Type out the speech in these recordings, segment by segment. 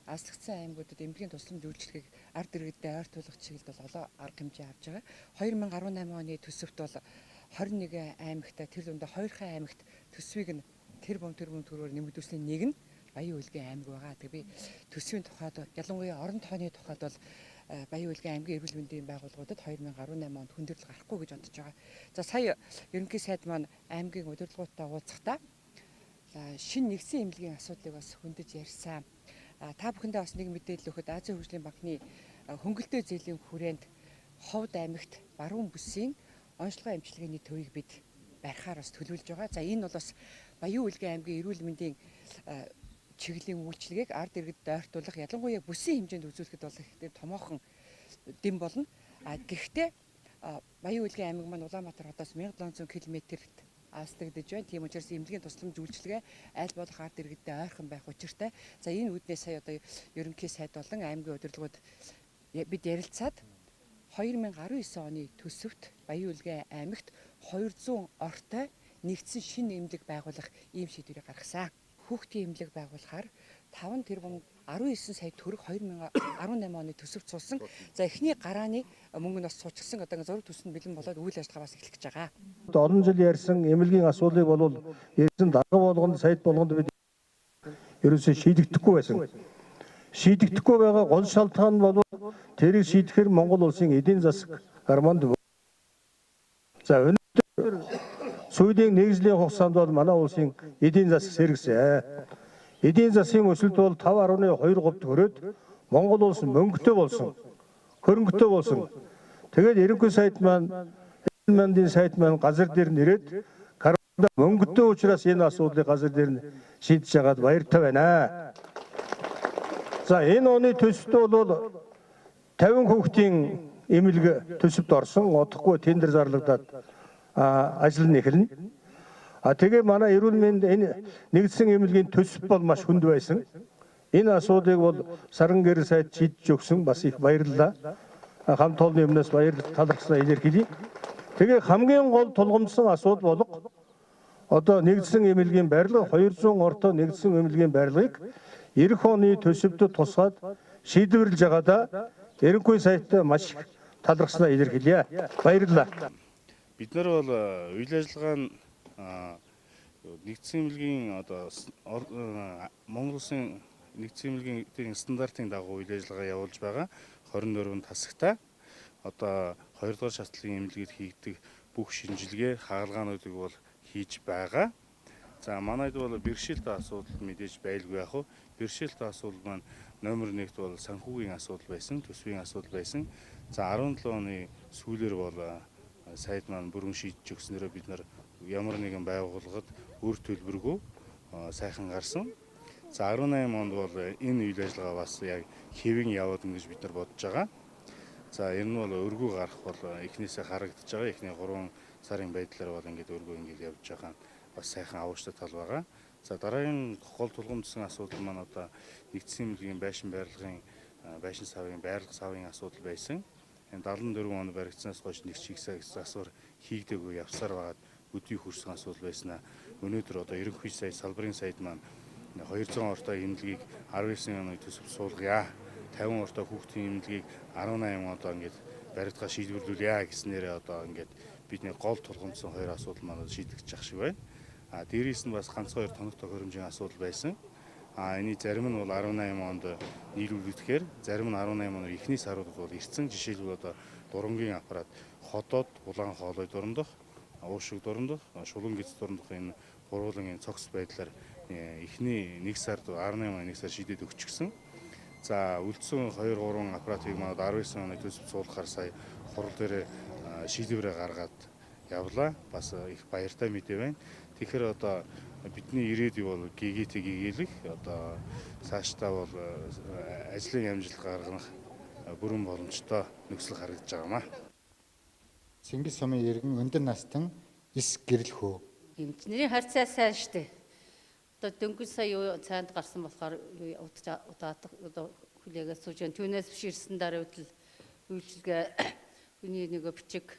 Аслагдсан аймагуудад эмнэлгийн тусламж үйлчилгээг ард иргэдэд ойртуулах чиглэлд бол олон арга хэмжээ авч байгаа. 2018 оны төсөвт бол 21 аймагт тэр дундаа 2 аймагт төсвийг нь тэр бом төгрөгөөр нэмэгдүүлсний нэг нь Баян Улгийн аймаг байгаа. Тэгээ би төсвийн тухайд ялангуяа орон тооны тухайд бол Баян Улгийн аймгийн эрүүл мэндийн байгууллагуудад 2018 онд хүндрэл гарахгүй гэж бодож байгаа. За сая ерөнхий сайд маань аймгийн удирдлагуудтай уулзахдаа шинэ нэгдсэн эмнэлгийн асуудлыг бас хөндөж ярьсан. Та бүхэндээ бас нэг мэдээлэл өгөхөд Азийн хөгжлийн банкны хөнгөлөлтөө зээлийн хүрээнд Ховд аймагт баруун бүсийн онцлогоо эмчилгээний төвийг бид барихаар бас төлөвлөж байгаа. За энэ бол бас Баян Улгийн аймгийн эрүүл мэндийн чиглэлийн үйлчилгээг ард иргэдэд ойртуулах, ялангуяа бүсийн хэмжээнд үзүүлэхэд бол их томоохон дэм болно. Гэхдээ Баян Улгийн аймаг маань Улаанбаатар хотоос 1700 км-т авсдагдж байна. Тийм учраас эмнэлгийн тусламж үйлчилгээ аль болох ард иргэдэд ойрхон байх учиртай. За энэ үүднээс сая одоо ерөнхий сайд болон аймгийн удирдлагууд бид ярилцаад 2019 оны төсөвт Баян Улгийн аймагт 200 ортой нэгдсэн шинэ эмнэлэг байгуулах ийм шийдвэрийг гаргасан. Хүүхдийн эмнэлэг байгуулахаар 5 тэрбум 19 сая төгрөг 2018 оны төсөвт суулсан. За эхний гарааны мөнгө нь бас суучсан. Одоо зураг төсөнд бэлэн болоод үйл ажиллагаа бас эхлэж байгаа. Олон жил ярьсан эмнэлгийн асуудлыг бол ярьсан дарга болгонд сайд болгонд бид ерөөсөө шийдэгдэхгүй байсан. Шийдэгдэхгүй байгаа гол шалтгаан нь бол тэрийг шийдэхээр Монгол улсын эдийн засаг гарманд. За өнөөдөр сүүлийн нэгжлийн хугацаанд бол манай улсын эдийн засаг сэргсэн. Эдийн засгийн өсөлт бол 5.2% төрөөд Монгол улс мөнгөтэй болсон. Хөрөнгөтэй болсон. Тэгээд ерөнхий сайд маань Мандын сайд маань газар дээр нэрээд мөнгөтэй учраас энэ асуудлыг газар дээр нь шийдэж байгаад баяртай байна. За энэ оны төсөвт бол 50 хүүхдийн эмнэлэг төсөвт орсон. Одохгүй тендер зарлагдаад ажил нь эхэлнэ. Тэгээ манай эрүүл мэнд энэ нэгдсэн эмнэлгийн төсөв бол маш хүнд байсан. Энэ асуудлыг бол Саран гэрэл сайд шийдэж өгсөн. Бас их баярлалаа. Хамт олонны өмнөөс талархснаа илэрхийлье. Тэгээ хамгийн гол тулгамдсан асуудал болох одоо нэгдсэн эмнэлгийн барилга 200 ортой нэгдсэн эмнэлгийн барилгыг эх оны төсөвдөд тусгаад шийдвэрлэж байгаадаа ерөнхий сайдтай маш их талархснаа илэрхийлье. Баярлалаа. Бид нар бол үйл ажиллагаа нь нэгдсэн эмнэлгийн одоо Монгол Улсын нэгдсэн эмнэлгийн стандартын дагуу үйл ажиллагаа явуулж байгаа 24 тасагтай одоо 2 дугаар шатлалын эмнэлгээд хийгдэг бүх шинжилгээ хаалгаануудыг бол хийж байгаа. За манайд бол бэрхшээлтэй асуудал мэдээж байлгүй яах вэ? Бэрхшээлтэй асуудал маань номер 1-т бол санхүүгийн асуудал байсан, төсвийн асуудал байсан. За 17 оны сүүлээр бол сайд маань бүрэн шийдэж өгснөөрөө бид нар ямар нэгэн байгууллагад үр төлбөргүй сайхан гарсан. За 18 онд бол энэ үйл ажиллагаа бас яг хэвэн яваад ингэж бид нар бодож байгаа. За энэ нь бол өргөө гарах бол эхнээсээ харагдаж байгаа. Эхний 3 сарын байдлаар бол ингээд өргөө ингээд явж байгаа бас сайхан авууштай тал байгаа. За дараагийн гол тулгамдсан асуудал маань одоо нэгдсэн эмнэлгийн байшин барилгын байшин савын байрлал савын асуудал байсан. 74 он баригдсанаас хойш нэг чиг засвар хийгдээгүй явсаар байгаад өдий хүрсэн асуудал байснаа өнөөдөр одоо ерөнхий сайд салбарын сайд маань 200 ортой эмнэлгийг 19 оны төсөв суулгая. 50 ортой хүүхдийн эмнэлгийг 18 онд ингээд баригдгаа шийдвэрлүүлье гэснээрээ одоо ингээд бидний гол тулгамдсан хоёр асуудал маань шийдэгдэж ах шиг байна. Дээрээс нь бас ганц хоёр тоног тохиромжийн асуудал байсан. Эний зарим нь бол 18 онд нийлүүлэгдэхээр зарим нь 18 оноор эхний саруудад бол ирсэн. Жишээлбэл одоо дурангийн аппарат Ходоод, Улаан хоолой дурандах, Уушиг дурандах, Шулуун гэц дурандах энэ гурвуулын цогц байдлаар эхний 1 сард 18 оны 1 сар шийдээд өгчихсөн. За үлдсэн 2-3 аппаратыг манад 19 оны төсөв суулгахаар сая хурал дээр шийдвэрээ гаргаад явлаа. Бас их баяртай мэдээ байна. Тэгэхээр одоо бидний ирээдүй бол ГГТ гэгээлэх одоо цаашдаа бол ажлын амжилт гаргах бүрэн боломжтой нөхцөл харагдаж байгаамаа. Чингис сумын иргэн өндөр настан 9 гэрэл хөө. Эмчнэрийн харьцаа сайн штэ. Одоо дөнгөж сая цаанд гарсан болохоор удаадаг одоо хүлээгээ сууж байна. Түүнээс биш ирсэн дараа үйлчилгээ хүний нэг бичиг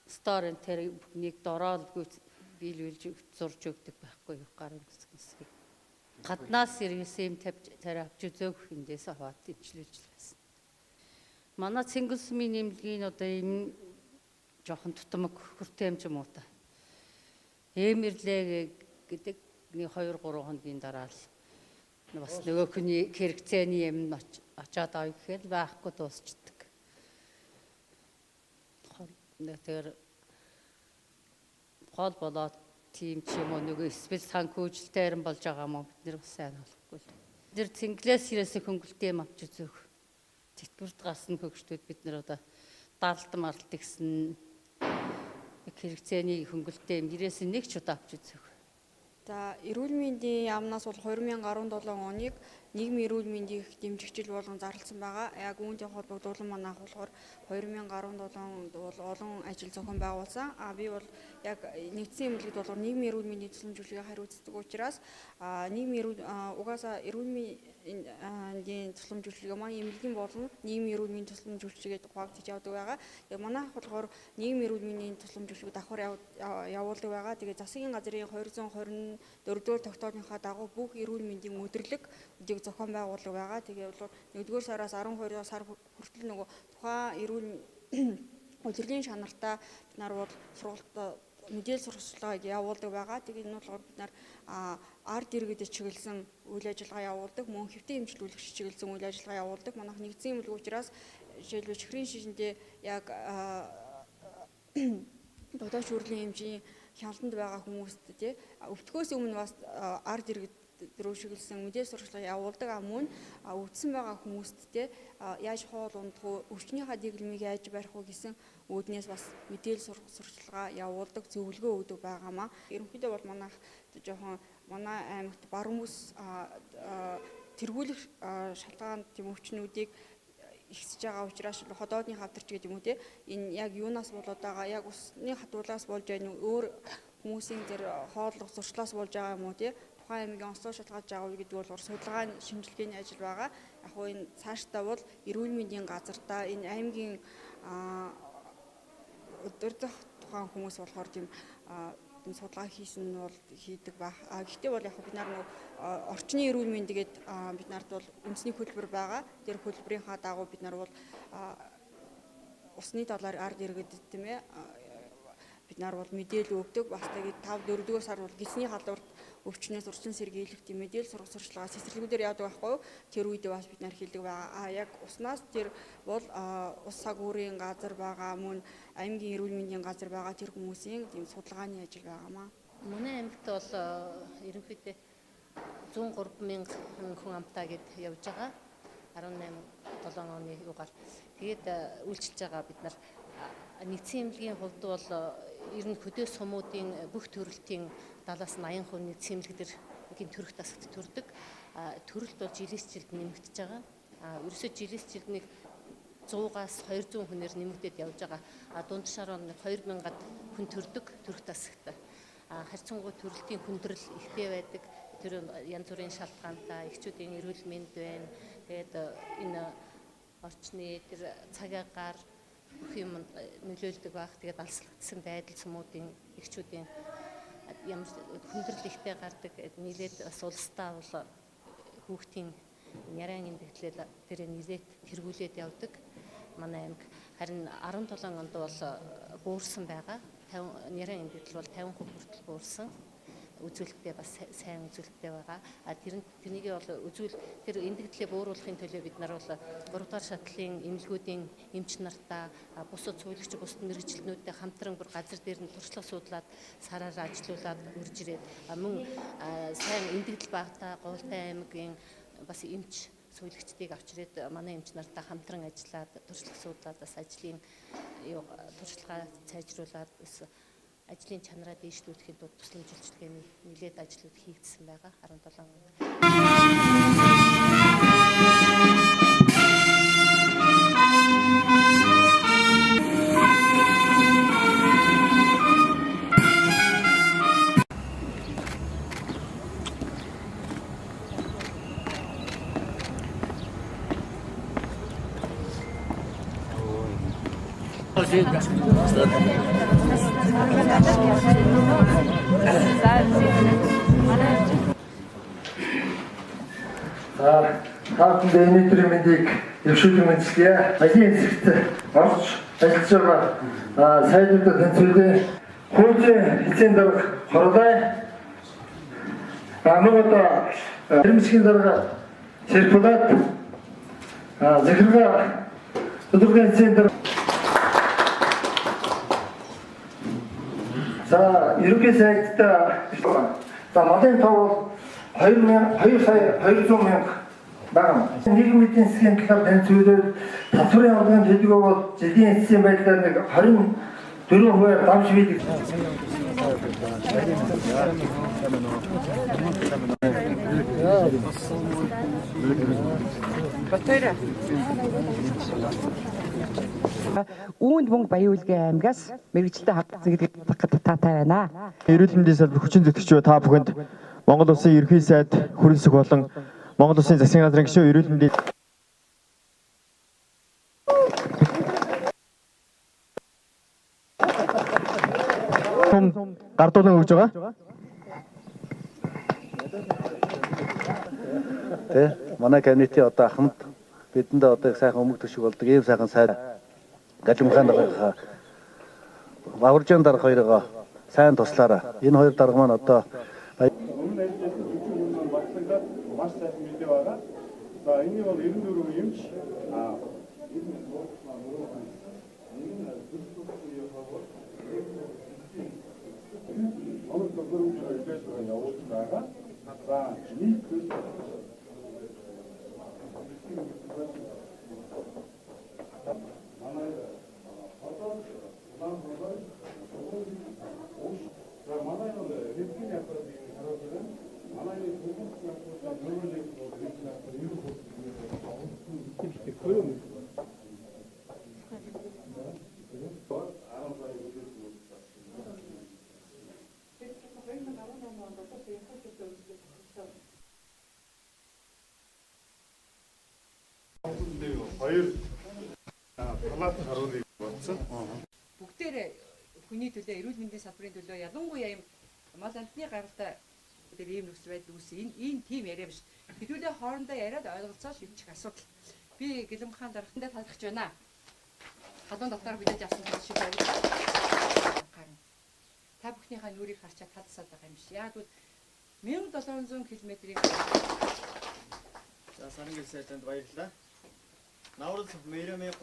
сторент тэр бүхнийг дороолгүй биелүүлж зурж өгдөг байхгүй юу гарын хэсгийг. гаднаас иргэсэн юм тавь авч үзээг эндээс аваад дэвшлүүлж байсан. Манай цэнгэл сумын нэмлэгийн одоо энэ жоохон тутамг хүртэм ч юм уу та. Эмэрлээ гэдэг 2-3 хоногийн дараа л бас нөгөө хүний хэрэгцээний юм очоод авъя гэхээр байхгүй дуусчдаг. Тэгэхээр гол болоод тийм ч юм уу нөгөө эсвэл санхүүжилтээр нь болж байгаа юм уу бид нэр бас сайн болохгүй л. Тэр цэнгэлээс ирээсээ хөнгөлтэй юм авч үзээх. Тэтгэврт гарсан хөгжтүүд бид нэр одоо даралт маралт гэсэн хэрэгцээний хөнгөлтэй юм ирээсээ нэг ч удаа авч үзээх. За эрүүл мэндийн яамнаас бол 2017 оныг нийгмийн эрүүл мэндийн дэмжигчил болгон зарласан байгаа. Яг үүнтэй холбогдуулан манайх болохоор 2017 онд бол олон ажил зохион байгуулсан. Би бол яг нэгдсэн эмнэлэгт бол нийгмийн эрүүл мэндийн тусламжуулалтыг хариуцдаг учраас нийгмийн эрүүл угаасаа эрүүл мэндийн тусламжуулалтыг маань эмнэлгийн болон нийгмийн эрүүл мэндийн тусламжуулалтыг хуваагдаж явдаг байгаа. Яг манайх болохоор нийгмийн эрүүл мэндийн тусламжуулалтыг давхар явуулдаг байгаа. Тэгээд засгийн газрын 224 дугаар тогтоолынхаа дагуу бүх эрүүл мэндийн өдрлөг зохион байгуулдаг байгаа. Тэгээ бол 1-р сараас 12 сар хүртэл нөгөө тухайн эрүүл удирдлагын чанартай бид нар бол сургалт мэдээлэл сургалтыг явуулдаг байгаа. Тэгээ энэ бол бид нар ард иргэдэд чиглэсэн үйл ажиллагаа явуулдаг, мөн хэвтэн эмчилүүлэгч чиглэсэн үйл ажиллагаа явуулдаг. Манайх нэгдсэн эмнэлэг учраас жишээлбэл чихрийн шижиндээ яг додооч хүрлийн эмчийн хяналтанд байгаа хүмүүст тий өвтгөөс өмнө бас ард иргэд рүү шиглэсэн мэдээлэл сургалт явуулдаг. Мөн өвдсөн байгаа хүмүүст тий яаж хоол ундах уу, өвчнийхаа дэглэмийг яаж барих уу гэсэн үүднээс бас мэдээлэл сургалт явуулдаг, зөвлөгөө өгдөг байгаамаа. Ерөнхийдөө бол манайх жоохон манай аймагт бар хүмүүс тэргүүлэх шалтгаан тийм өвчнүүдийг ихсэж байгаа учраас ходоодны хавтарч гэдэг юм уу те энэ яг юунаас болоод байгаа, яг усны хатуулаас болж байгаа нь өөр хүмүүсийн тэр хооллох зуршлаас болж байгаа юм уу те тухайн аймгийн онцлог шалгаж байгаа үе гэдэг бол судалгааны шинжилгээний ажил байгаа. Яг нь энэ цаашдаа бол эрүүл мэндийн газартаа энэ аймгийн өдөрдох тухайн хүмүүс болохоор тийм судалгаа хийсэн нь бол хийдэг баг. Гэхдээ бол яг бид нар нэг орчны эрүүл мэндэд бид нарт бол үндэсний хөтөлбөр байгаа. Тэр хөтөлбөрийнхаа дагуу бид нар бол усны талаар ард иргэдэд тийм ээ бид нар бол мэдээлэл өгдөг. Бас тэгээд 5-4 сар бол гисний халдварт өвчнөөс урьдчилан сэргийлэх тийм мэдээлэл сургалтын цэцэрлэгүүдээр яадаг байхгүй юу? Тэр үедээ бас бид нар хэлдэг байгаа. Яг уснаас тэр бол ус сагуурын газар байгаа, мөн аймгийн эрүүл мэндийн газар байгаа тэр хүмүүсийн тийм судалгааны ажил байгаамаа. Манай аймагт бол ерөнхийдөө 103,000 хүн амтаа гэд явж байгаа. 18-7 оны югаар. Тэгээд үйлчилж байгаа бид нар нэгдсэн эмнэлгийн хувьд бол ер нь хөдөө сумуудын бүх төрөлтийн 70-80% нэгдсэн эмнэлэг дээр төрөх тасагт төрдөг. Төрөлт бол жилээс жилд нэмэгдэж байгаа. Ерөөсөө жилээс жилд нэг 100-аас 200 хүнээр нэмэгдээд явж байгаа. Дундшаар 2000-ад хүн төрдөг төрөх тасагт. Харьцангуй төрөлтийн хүндрэл ихтэй байдаг. Тэр янз бүрийн шалтгаантай эхчүүдийн эрүүл мэнд байна. Тэгээд энэ орчны тэр цаг агаар бүх юм нөлөөлдөг байх. Тэгээд алслагдсан байдал сумуудын эхчүүдийн ямар хүндрэл ихтэй гардаг. Нийлээд бас улстай бол хүүхдийн нярайн эмдэгдлэл тэр нийлээд тэргүүлээд явдаг. Манай аймаг харин 17 онд бол буурсан байгаа. Нярайн эмдэгдэл бол 50% хүртэл буурсан. Үзүүлэлтээ бас сайн үзүүлэлттэй байгаа. Тэрнийг бол тэр эмдэгдлээ бууруулахын төлөө бид нар бол 3 дахь шатлалын эмнэлгүүдийн эмч нартаа бусад цуглагч бусад мэргэжилтнүүдтэй хамтран бүр газар дээр нь туршлага суудлаад сараар ажилуулад үрж ирээд мөн сайн эмдэгдэл багтаа Говьтай аймгийн бас эмч сууглагчдыг авч ирээд манай эмч нартаа хамтран ажиллаад туршлага суудлаад бас ажлын туршлагаа сайжруулад ажлын чанараа дээшлүүлэхэд тусламжлалчилгээний нэлээд ажлууд хийгдсэн байгаа 17 онд. Хаалтанд өнөөдрийн мэндийг дэвшүүлэн мэдчилье. Ажлын хэсэгт орж ажиллаж байгаа сайдуудад тэнцвэрийн хуулийн эцсийн дарга хорлоо. Намайг хэрэмсгийн дарга циркулат захиргаа өдрөгийн эцсийн дарга ерөнхий сайдтай малын тоо 200 мянга байна. Нийгмийн эдийн засгийн талаар тэнцвэрээр татварын авлагын төлөвөө бол жилийн эцсийн байдлаар нэг 24% давж биелэг. Үүнд мөнгө Баян-Улгийн аймгаас мэрэгчлээ хавцсан гэдэг таатай байна. Эрүүл мэндийн салбар хүчин зөвтгчөө та бүхэнд Монгол Улсын ерөнхий сайд хүрэлцэх болон Монгол Улсын засгийн газрын гишүүн эрүүл мэндийн гардуулан өгж байгаа. Тэ манай кабинетийн одоо ахмад бидэндээ одоо сайхан өмгөх шиг болдог ийм сайхан сайд галимхан дарга Баваржан дарга хоёроо сайн туслаараа. Энэ хоёр дарга маань одоо маш сайхан мэдээ байгаа. За энэ бол 94 юмч хоёр палат харуулыг бодсон. Бүгдээрээ хүний төлөө, эрүүл мэндийн салбарын төлөө ялангуяа юм мал амтны гаралтай дээр ийм нөхцөл байдал үүссэн. Энэ тийм яриа биш. Хэдүүлээ хоорондоо яриад ойлголцоо шийдчих асуудал. Би Гэлэмхан даргатандаа талархаж байна. Халуун дотор хүлээж авсан шиг байна. Та бүхнийхээ нүрийг харчаад талсаад байгаа юм шиг. Яг бол 1700 км-ийн За Сарангил сайданд баярлалаа. Наурыз мөрөмийн